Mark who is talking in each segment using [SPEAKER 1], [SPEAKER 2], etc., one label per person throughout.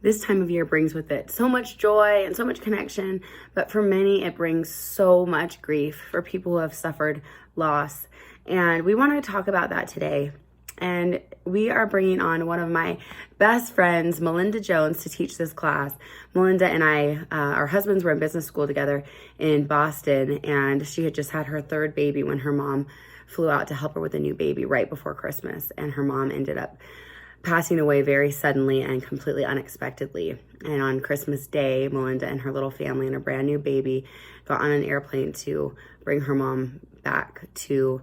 [SPEAKER 1] this time of year brings with it so much joy and so much connection, but for many it brings so much grief for people who have suffered loss. And we want to talk about that today. And we are bringing on one of my best friends, Melinda Jones, to teach this class. Melinda and I, our husbands were in business school together in Boston, and she had just had her third baby when her mom flew out to help her with a new baby right before Christmas. And her mom ended up passing away very suddenly and completely unexpectedly. And on Christmas Day, Melinda and her little family and a brand new baby got on an airplane to bring her mom back to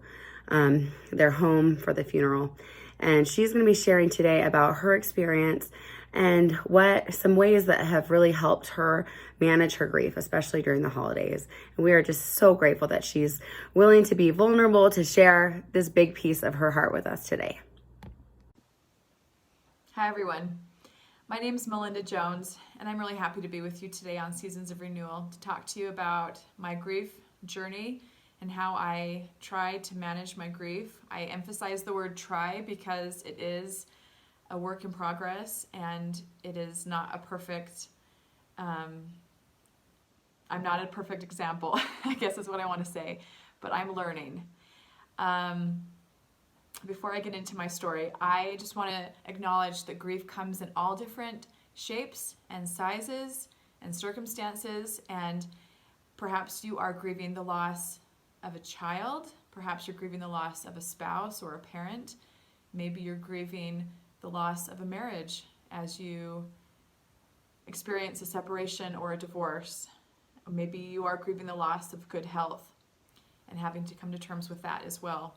[SPEAKER 1] their home for the funeral. And she's going to be sharing today about her experience and what some ways that have really helped her manage her grief, especially during the holidays. And we are just so grateful that she's willing to be vulnerable to share this big piece of her heart with us today.
[SPEAKER 2] Hi everyone, my name is Melinda Jones, and I'm really happy to be with you today on Seasons of Renewal to talk to you about my grief journey and how I try to manage my grief. I emphasize the word try because it is a work in progress and it is not a perfect, I'm not a perfect example, I guess is what I want to say, but I'm learning. Before I get into my story, I just want to acknowledge that grief comes in all different shapes and sizes and circumstances, and perhaps you are grieving the loss of a child, perhaps you're grieving the loss of a spouse or a parent, maybe you're grieving the loss of a marriage as you experience a separation or a divorce, or maybe you are grieving the loss of good health and having to come to terms with that as well.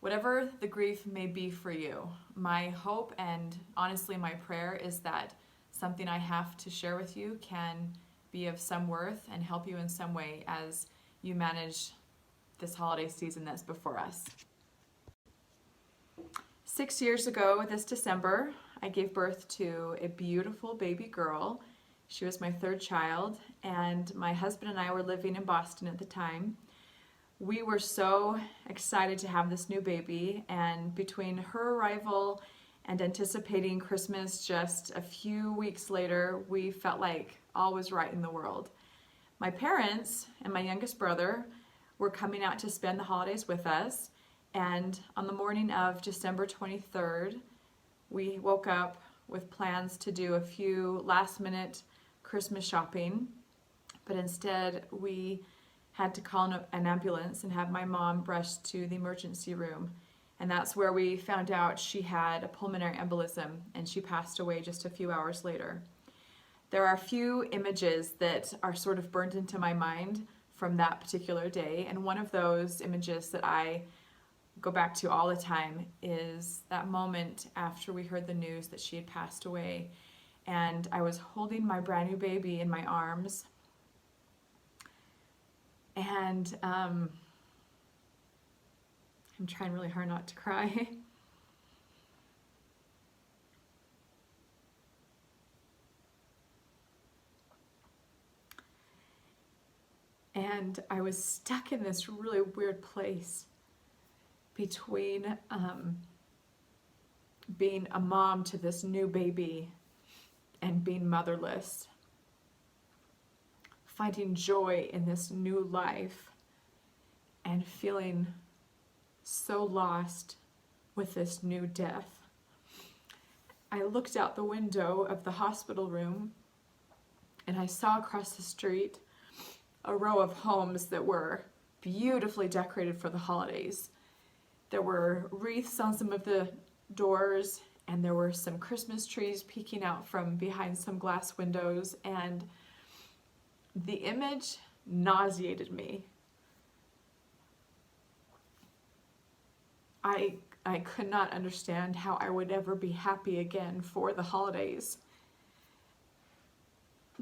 [SPEAKER 2] Whatever the grief may be for you, my hope and honestly my prayer is that something I have to share with you can be of some worth and help you in some way as you manage this holiday season that's before us. 6 years ago this December, I gave birth to a beautiful baby girl. She was my third child, and my husband and I were living in Boston at the time. We were so excited to have this new baby, and between her arrival and anticipating Christmas just a few weeks later, we felt like all was right in the world. My parents and my youngest brother were coming out to spend the holidays with us, and on the morning of December 23rd, we woke up with plans to do a few last-minute Christmas shopping, but instead we had to call an ambulance and have my mom rushed to the emergency room. And that's where we found out she had a pulmonary embolism, and she passed away just a few hours later. There are a few images that are sort of burned into my mind from that particular day, and one of those images that I go back to all the time is that moment after we heard the news that she had passed away, and I was holding my brand new baby in my arms, and I'm trying really hard not to cry. And I was stuck in this really weird place between being a mom to this new baby and being motherless, finding joy in this new life and feeling so lost with this new death. I looked out the window of the hospital room and I saw across the street a row of homes that were beautifully decorated for the holidays. There were wreaths on some of the doors, and there were some Christmas trees peeking out from behind some glass windows, and the image nauseated me. I could not understand how I would ever be happy again for the holidays,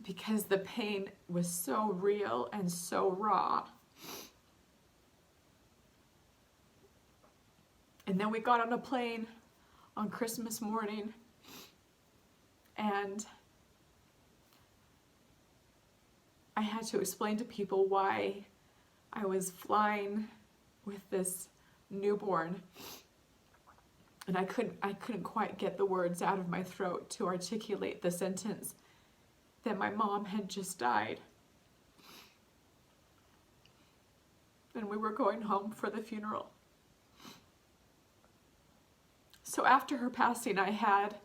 [SPEAKER 2] because the pain was so real and so raw. And then we got on a plane on Christmas morning, and I had to explain to people why I was flying with this newborn. And I couldn't quite get the words out of my throat to articulate the sentence that my mom had just died. And we were going home for the funeral. So after her passing, I had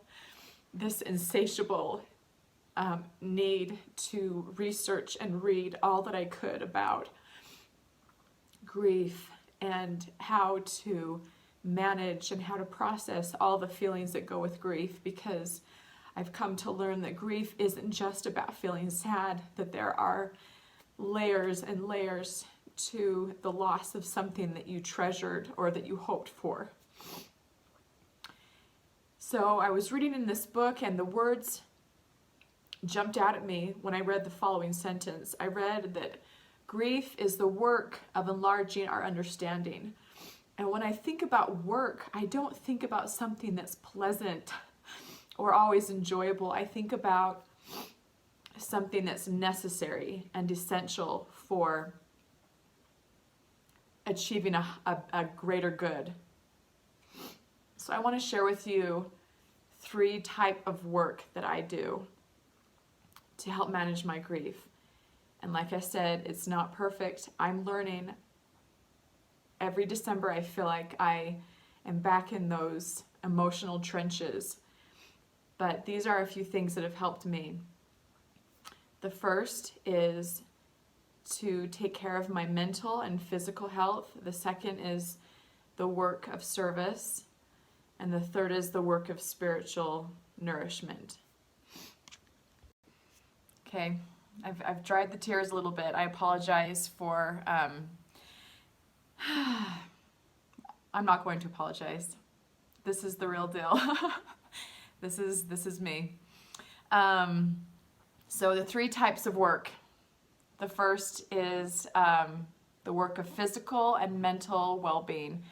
[SPEAKER 2] this insatiable need to research and read all that I could about grief and how to manage and how to process all the feelings that go with grief, because I've come to learn that grief isn't just about feeling sad, that there are layers and layers to the loss of something that you treasured or that you hoped for. So I was reading in this book, and the words jumped out at me when I read the following sentence. I read that grief is the work of enlarging our understanding. And when I think about work, I don't think about something that's pleasant or always enjoyable. I think about something that's necessary and essential for achieving a greater good. So I want to share with you 3 types of work that I do to help manage my grief. And like I said, it's not perfect. I'm learning. Every December, I feel like I am back in those emotional trenches. But these are a few things that have helped me. The first is to take care of my mental and physical health. The second is the work of service. And the third is the work of spiritual nourishment. Okay, I've dried the tears a little bit. I apologize for, I'm not going to apologize. This is the real deal. This is me. So the 3 types of work. The first is the work of physical and mental well-being.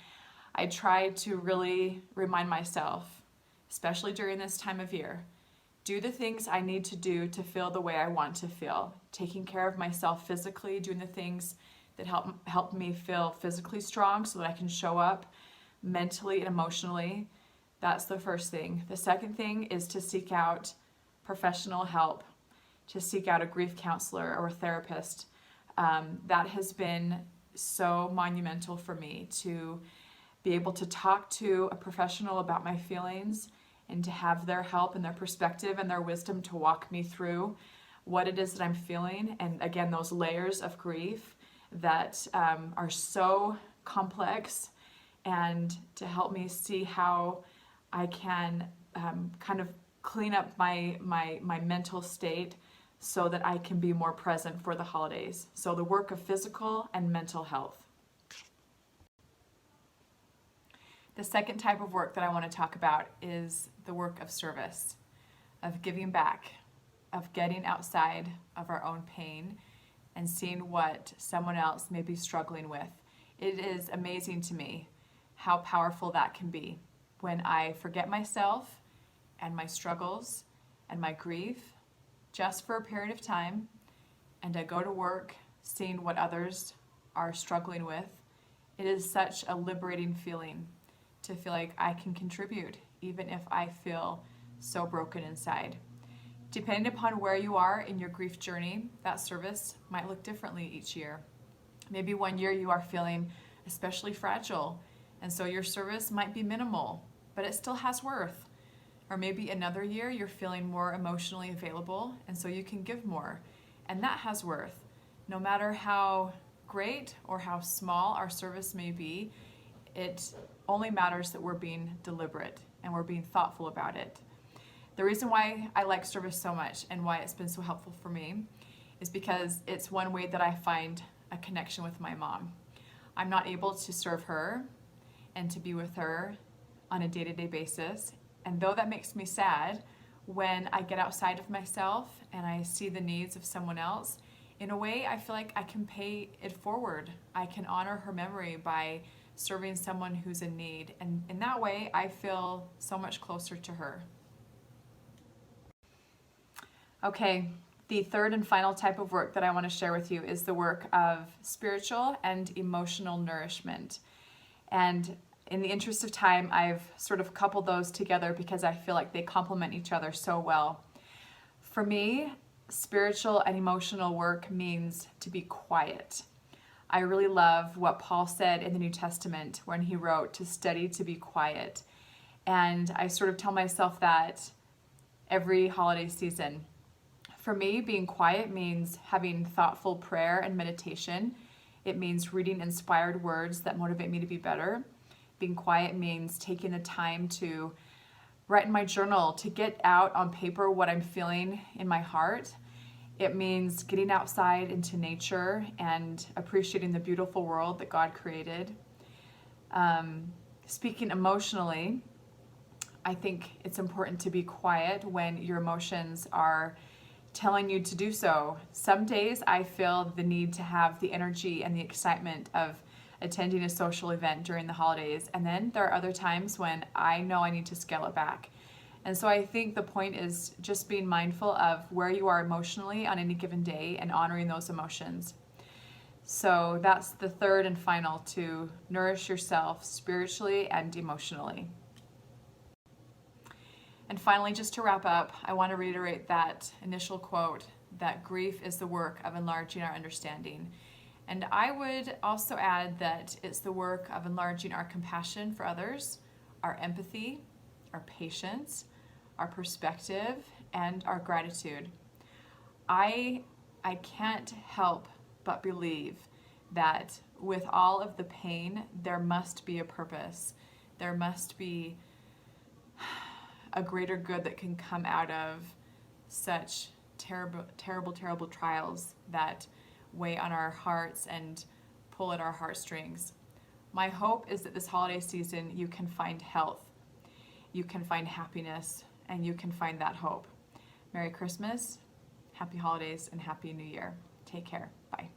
[SPEAKER 2] I try to really remind myself, especially during this time of year, do the things I need to do to feel the way I want to feel. Taking care of myself physically, doing the things that help me feel physically strong so that I can show up mentally and emotionally. That's the first thing. The second thing is to seek out professional help, to seek out a grief counselor or a therapist. That has been so monumental for me, to be able to talk to a professional about my feelings and to have their help and their perspective and their wisdom to walk me through what it is that I'm feeling. And again, those layers of grief that are so complex, and to help me see how I can kind of clean up my mental state so that I can be more present for the holidays. So the work of physical and mental health. The second type of work that I want to talk about is the work of service, of giving back, of getting outside of our own pain and seeing what someone else may be struggling with. It is amazing to me how powerful that can be when I forget myself and my struggles and my grief just for a period of time, and I go to work seeing what others are struggling with. It is such a liberating feeling to feel like I can contribute, even if I feel so broken inside. Depending upon where you are in your grief journey, that service might look differently each year. Maybe one year you are feeling especially fragile, and so your service might be minimal, but it still has worth. Or maybe another year you're feeling more emotionally available, and so you can give more, and that has worth. No matter how great or how small our service may be, it only matters that we're being deliberate and we're being thoughtful about it. The reason why I like service so much and why it's been so helpful for me is because it's one way that I find a connection with my mom. I'm not able to serve her and to be with her on a day-to-day basis, and though that makes me sad, when I get outside of myself and I see the needs of someone else, in a way I feel like I can pay it forward. I can honor her memory by serving someone who's in need, and in that way I feel so much closer to her. Okay, the third and final type of work that I want to share with you is the work of spiritual and emotional nourishment. And In the interest of time, I've sort of coupled those together because I feel like they complement each other so well. For me, spiritual and emotional work means to be quiet. I really love what Paul said in the New Testament when he wrote to study to be quiet. And I sort of tell myself that every holiday season. For me, being quiet means having thoughtful prayer and meditation. It means reading inspired words that motivate me to be better. Being quiet means taking the time to write in my journal, to get out on paper what I'm feeling in my heart. It means getting outside into nature and appreciating the beautiful world that God created. Speaking emotionally, I think it's important to be quiet when your emotions are telling you to do so. Some days I feel the need to have the energy and the excitement of attending a social event during the holidays, and then there are other times when I know I need to scale it back. And so I think the point is just being mindful of where you are emotionally on any given day and honoring those emotions. So that's the third and final, to nourish yourself spiritually and emotionally. And finally, just to wrap up, I want to reiterate that initial quote, that grief is the work of enlarging our understanding. And I would also add that it's the work of enlarging our compassion for others, our empathy, our patience, our perspective, and our gratitude. I can't help but believe that with all of the pain, there must be a purpose. There must be a greater good that can come out of such terrible, terrible, terrible trials that weigh on our hearts and pull at our heartstrings. My hope is that this holiday season you can find health, you can find happiness, and you can find that hope. Merry Christmas, Happy Holidays, and Happy New Year. Take care. Bye.